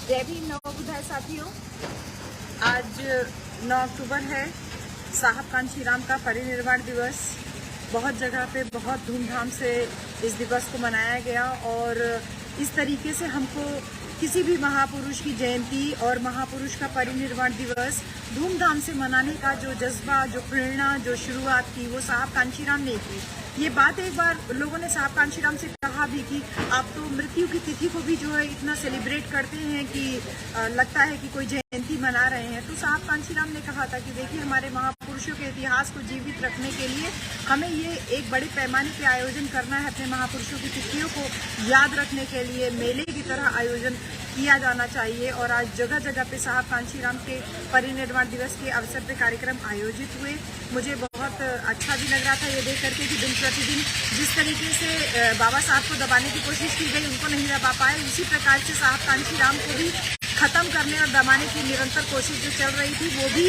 जय भीम नवोदय साथियों, आज 9 अक्टूबर है, साहब कांशीराम का परिनिर्वाण दिवस। बहुत जगह पे बहुत धूमधाम से इस दिवस को मनाया गया और इस तरीके से हमको किसी भी महापुरुष की जयंती और महापुरुष का परिनिर्वाण दिवस धूमधाम से मनाने का जो जज्बा, जो प्रेरणा, जो शुरुआत की, वो साहब कांशीराम ने की। ये बात एक बार लोगों ने साहब कांशीराम से कहा भी कि आप तो मृत्यु की तिथि को भी जो है इतना सेलिब्रेट करते हैं कि लगता है कि कोई जयंती मना रहे हैं। तो साहब कांशीराम ने कहा था कि देखिए, हमारे महापुरुषों के इतिहास को जीवित रखने के लिए हमें ये एक बड़े पैमाने पे आयोजन करना है। अपने महापुरुषों की तिथियों को याद रखने के लिए मेले की तरह आयोजन किया जाना चाहिए। और आज जगह जगह पे साहब कांशीराम के परिनिर्वाण दिवस के अवसर पे कार्यक्रम आयोजित हुए। मुझे बहुत अच्छा भी लग रहा था ये देख करके कि दिन प्रतिदिन जिस तरीके से बाबा साहब को दबाने की कोशिश की गई, उनको नहीं दबा पाए, उसी प्रकार से साहब कांशीराम को भी खत्म करने और दबाने की निरंतर कोशिश जो चल रही थी वो भी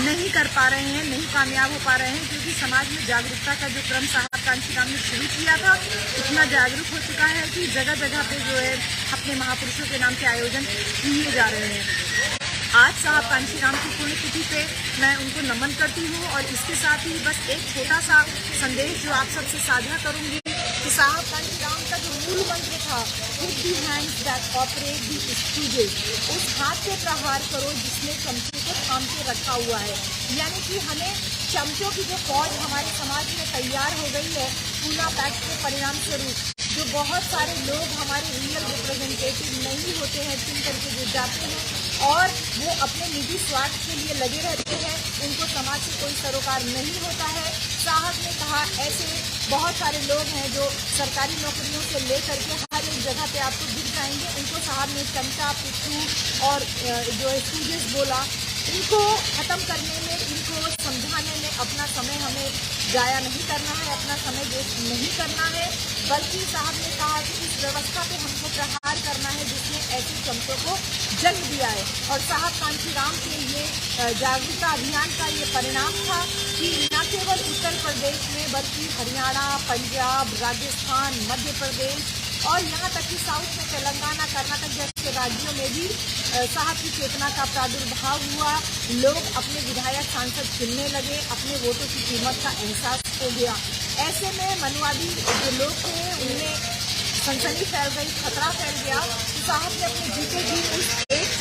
नहीं कर पा रहे हैं, नहीं कामयाब हो पा रहे हैं। क्योंकि समाज में जागरूकता का जो क्रम साहब कांशीराम ने शुरू किया था, इतना जागरूक हो चुका है कि जगह जगह पे जो है अपने महापुरुषों के नाम के आयोजन किए जा रहे हैं। आज साहब कांशीराम की पुण्यतिथि पे मैं उनको नमन करती हूँ और इसके साथ ही बस एक छोटा सा संदेश जो आप सबसे साझा करूंगी कि साहब कांशीराम का जो मूल मंत्र था, with the hands that operate the stooges, उस हाथ पे प्रहार करो जिसने चमचे को थाम के रखा हुआ है। यानी कि हमें चमचों की जो फौज हमारे समाज में तैयार हो गई है, पूना पैक्ट के परिणाम स्वरूप जो बहुत सारे लोग हमारे रियल रिप्रेजेंटेटिव नहीं होते हैं, चुन करके जो जाते हैं और वो अपने निजी स्वार्थ के लिए लगे रहते हैं, उनको समाज से कोई सरोकार नहीं होता है। साहब ने कहा ऐसे बहुत सारे लोग हैं जो सरकारी नौकरियों से लेकर के हर एक जगह पे आपको दिख जाएंगे, उनको साहब ने चमचा, पिट्ठू और जो स्टूडेंट्स बोला, इनको खत्म करने में, इनको समझाने में अपना समय हमें जाया नहीं करना है, अपना समय वेस्ट नहीं करना है, बल्कि साहब ने कहा कि इस व्यवस्था पे हमको प्रहार करना है जिसने ऐसे चमचों को जन्म दिया है। और साहब कांशीराम के ये जागरूकता अभियान का ये परिणाम था कि न केवल उत्तर प्रदेश में बल्कि हरियाणा, पंजाब, राजस्थान, मध्य प्रदेश और यहाँ तक कि साउथ में तेलंगाना, कर्नाटक जैसे राज्यों में भी साहब की चेतना का प्रादुर्भाव हुआ। लोग अपने विधायक, सांसद चुनने लगे, अपने वोटों की कीमत का एहसास हो गया। ऐसे में मनवादी जो लोग थे उनमें सनसनी फैल गई, खतरा फैल गया। तो साहब ने अपने जीते जी उस एक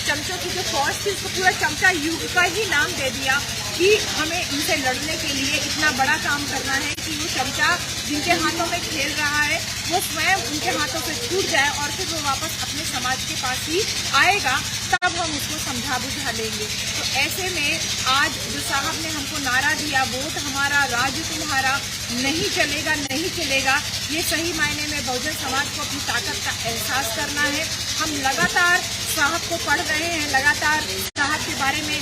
चमचों की जो फौज थी उसको पूरा चमचा युग का ही नाम दे दिया कि हमें इनसे लड़ने के लिए इतना बड़ा काम करना है कि वो चमचा जिनके हाथों में खेल रहा है वो स्वयं उनके हाथों से छूट जाए और फिर वो वापस अपने समाज के पास ही आएगा, तब हम उसको समझा बुझा लेंगे। तो ऐसे में आज जो साहब ने हमको नारा दिया, वोट हमारा, राज तुम्हारा, नहीं चलेगा नहीं चलेगा, ये सही मायने में बहुजन समाज को अपनी ताकत का एहसास करना है। हम लगातार साहब को पढ़ रहे हैं, लगातार साहब के बारे में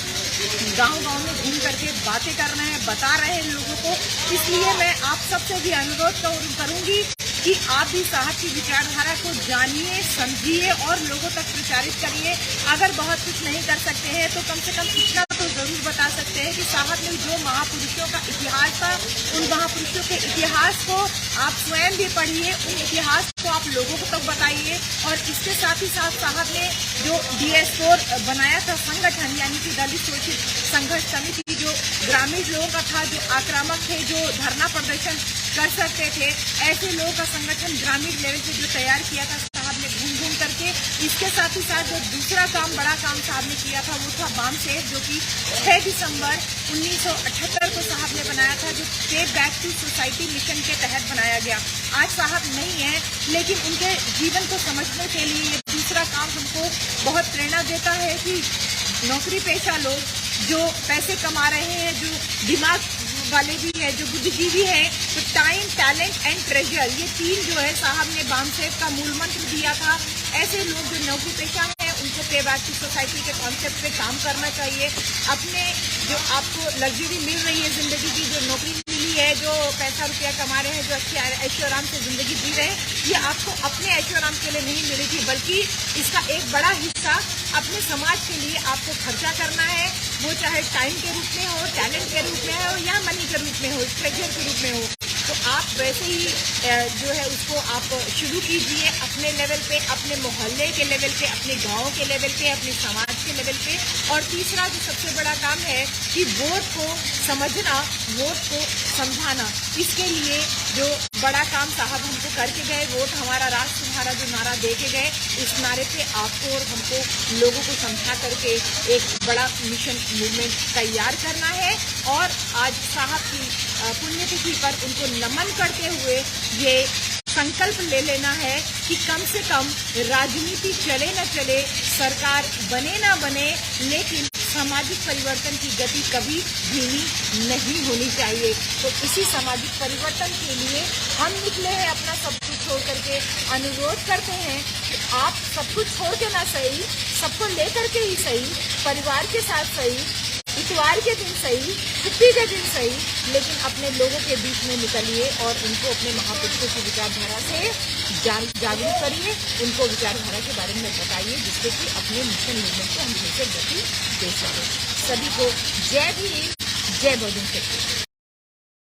गांव-गांव में घूम करके बातें कर रहे हैं, बता रहे हैं लोगों को। इसलिए मैं आप सबसे भी अनुरोध करूंगी कि आप भी साहब की विचारधारा को जानिए, समझिए और लोगों तक प्रचारित करिए। अगर बहुत कुछ नहीं कर सकते हैं तो कम से कम इतना तो जरूर बता सकते हैं कि साहब ने जो महापुरुषों का इतिहास था, उन महापुरुषों के इतिहास को आप स्वयं भी पढ़िए, उन इतिहास को आप लोगों को तक बताइए। और इसके साथ ही साथ साहब ने जो DS4 बनाया था संगठन, यानी कि दलित शोषित संघर्ष समिति, जो ग्रामीण लोगों का था, जो आक्रामक थे, जो धरना प्रदर्शन कर सकते थे, ऐसे लोगों का संगठन ग्रामीण लेवल पे जो तैयार किया था साहब ने घूम घूम करके। इसके साथ ही साथ जो दूसरा काम, बड़ा काम साहब ने किया था वो था बाम सेफ, जो कि 6 दिसंबर 1978 को साहब ने बनाया था, जो safe back to society mission के तहत बनाया गया। आज साहब नहीं है, लेकिन उनके जीवन को समझने के लिए ये दूसरा काम हमको बहुत प्रेरणा देता है कि नौकरी पेशा लोग जो पैसे कमा रहे हैं, जो दिमाग वाले भी है, जो बुद्धिजीवी है, तो टाइम, टैलेंट एंड ट्रेजर, ये 3 जो है साहब ने बाम सेफ का मूल मंत्र दिया था। ऐसे लोग जो नौकरी पेशा है उनको पे बैक टू सोसाइटी के कॉन्सेप्ट पे काम करना चाहिए। अपने जो आपको लग्जरी मिल रही है जिंदगी की, जो नौकरी मिली है, जो पैसा रुपया कमा रहे हैं, जो अच्छी ऐशो आराम से जिंदगी जी रहे हैं, ये आपको अपने ऐशो आराम के लिए नहीं मिली थी, बल्कि इसका एक बड़ा हिस्सा अपने समाज के लिए आपको खर्चा करना है। वो चाहे टाइम के रूप में हो, टैलेंट के रूप में हो या मनी के रूप में हो, ट्रेजर के रूप में हो। तो आप वैसे ही जो है उसको आप शुरू कीजिए अपने लेवल पे, अपने मोहल्ले के लेवल पे, अपने गांव के लेवल पे, अपने समाज के लेवल पे। और तीसरा जो सबसे बड़ा काम है कि वोट को समझना, वोट को समझाना। इसके लिए जो बड़ा काम साहब हमको करके गए, वोट हमारा राष्ट्र तुम्हारा जो नारा दे के गए, उस नारे पे आपको और हमको लोगों को समझा करके एक बड़ा मिशन मूवमेंट तैयार करना है। और आज साहब की पुण्यतिथि पर उनको नमन करते हुए ये संकल्प ले लेना है कि कम से कम राजनीति चले न चले, सरकार बने ना बने, लेकिन सामाजिक परिवर्तन की गति कभी धीमी नहीं होनी चाहिए। तो इसी सामाजिक परिवर्तन के लिए हम निकले हैं, अपना सब कुछ छोड़ करके। अनुरोध करते हैं कि आप सब कुछ छोड़ के ना सही, सबको लेकर के ही सही, परिवार के साथ सही, इतवार के दिन सही, छुट्टी के दिन सही, लेकिन अपने लोगों के बीच में निकलिए और उनको अपने महापुरुषों की विचारधारा से जागरूक करिए, उनको विचारधारा के बारे में बताइए, जिससे कि अपने मिशन मूवमेंट को हम फिर से गति दे सकें। सभी को जय भीम, जय बहुजन शक्ति।